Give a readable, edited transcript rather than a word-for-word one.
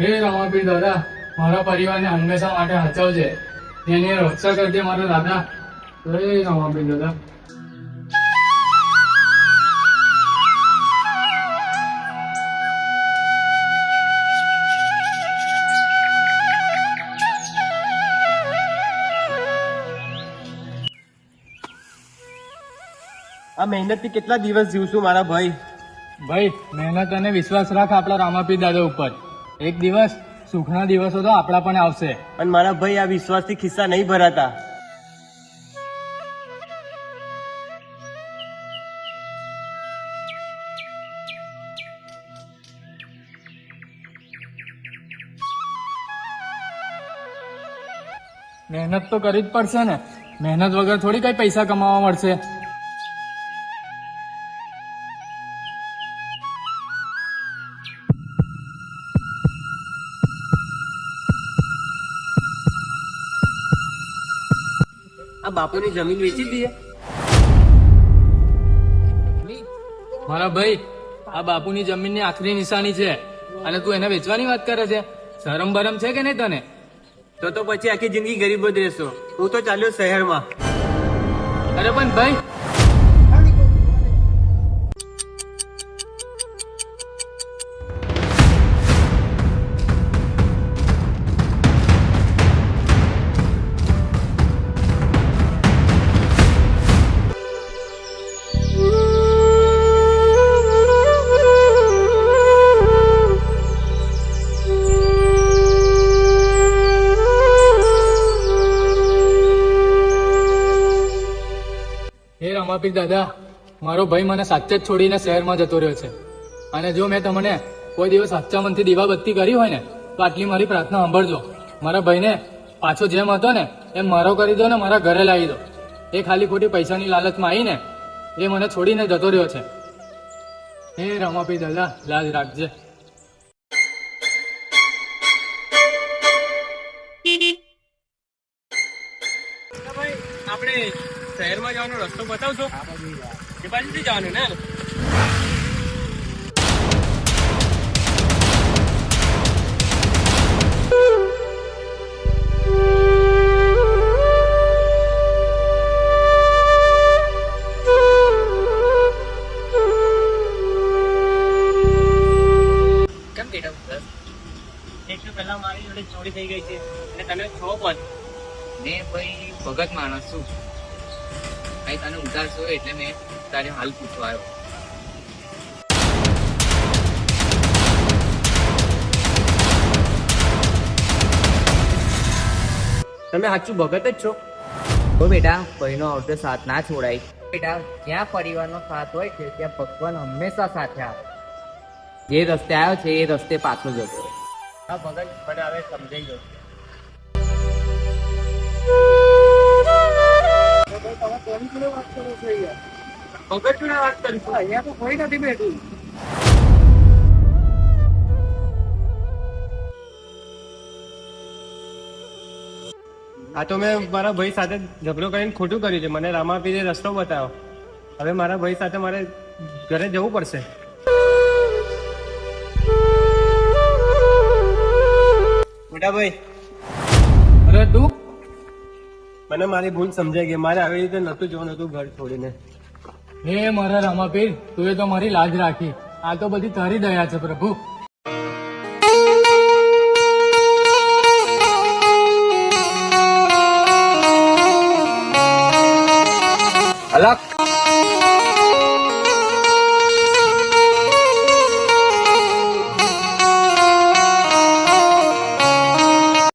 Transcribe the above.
હે રમાપીર દાદા, મારા પરિવારને હંમેશા માટે સાચવજે. એની રક્ષા કરજે મારા દાદા. હે રમાપીર દાદા. આ મહેનત થી કેટલા દિવસ જીવશું મારા ભાઈ? ભાઈ, મહેનત અને વિશ્વાસ રાખ આપણા રામાપીર દાદા ઉપર. એક દિવસ સુખના દિવસો તો આપણા પણ આવશે. પણ મારા ભાઈ, આ વિશ્વાસથી ખિસ્સા નહીં ભરાતા. મહેનત તો કરવી જ પડશે ને. મહેનત વગર થોડી કઈ પૈસા કમાવા મળશે. આ બાપુની જમીન વેચી દઈએ. મારા ભાઈ, આ બાપુની જમીનની આખરી નિશાની છે અને તું એને વેચવાની વાત કરે છે? શરમ બરમ છે કે નહીં તને? તો પછી આખી જિંદગી ગરીબ જ રહેશો. હું તો ચાલ્યો શહેરમાં. અરે પણ ભાઈ, હે રમાપીર દાદા, મારો ભાઈ મને સાચે જ છોડીને શહેરમાં જતો રહ્યો છે. અને જો મેં તમને કોઈ દિવસ સાચા મનથી દીવાબત્તી કરી હોય ને, તો આટલી મારી પ્રાર્થના સાંભળજો. મારા ભાઈને પાછો જેમ હતો ને એમ મારો કરી દો ને મારા ઘરે લાવી દો. એ ખાલી ખોટી પૈસાની લાલચમાં આવીને એ મને છોડીને જતો રહ્યો છે. હે રમાપીર દાદા, લાજ રાખજે. આપણે શહેરમાં જવાનો રસ્તો બતાવશો? એ બાજુથી જવાનું ને? કેમ બેટા? એક તો પહેલા મારી જોડે ચોરી થઈ ગઈ છે અને તમે છો પણ. મેં ભાઈ ભગત માણસ છું. ભાઈ તને ઉતારશો એટલે મેં તારે હાલ પૂછવા આવ્યો. તમે સાચું ભગત જ છો? તો બેટા, ભાઈનો આવતો સાથ ના છોડાય. બેટા, જ્યાં પરિવારનો સાથ હોય છે ત્યાં ભગવાન હંમેશા સાથે આવે. જે રસ્તે આવ્યો છે એ રસ્તે પાછો જતો. હા ભગત, મને હવે સમજાઈ ગયો. ભગત જોડે વાત કરીશું. અહીંયા તો કોઈ નથી બેઠું. આ તો મેં મારા ભાઈ સાથે ઝઘડો કરીને ખોટું કર્યું છે. મને રામાપીરે રસ્તો બતાવ્યો. હવે મારા ભાઈ સાથે મારે ઘરે જવું પડશે. મોટા ભાઈ, અરે તું, મને મારી ભૂલ સમજાઈ ગઈ. મારે આવી રીતે નતું જવાનું હતું ઘર છોડીને. હે મારા રમાપીર, તું એ તો મારી લાજ રાખી. આ તો બધી તારી દયા છે પ્રભુ. અલગ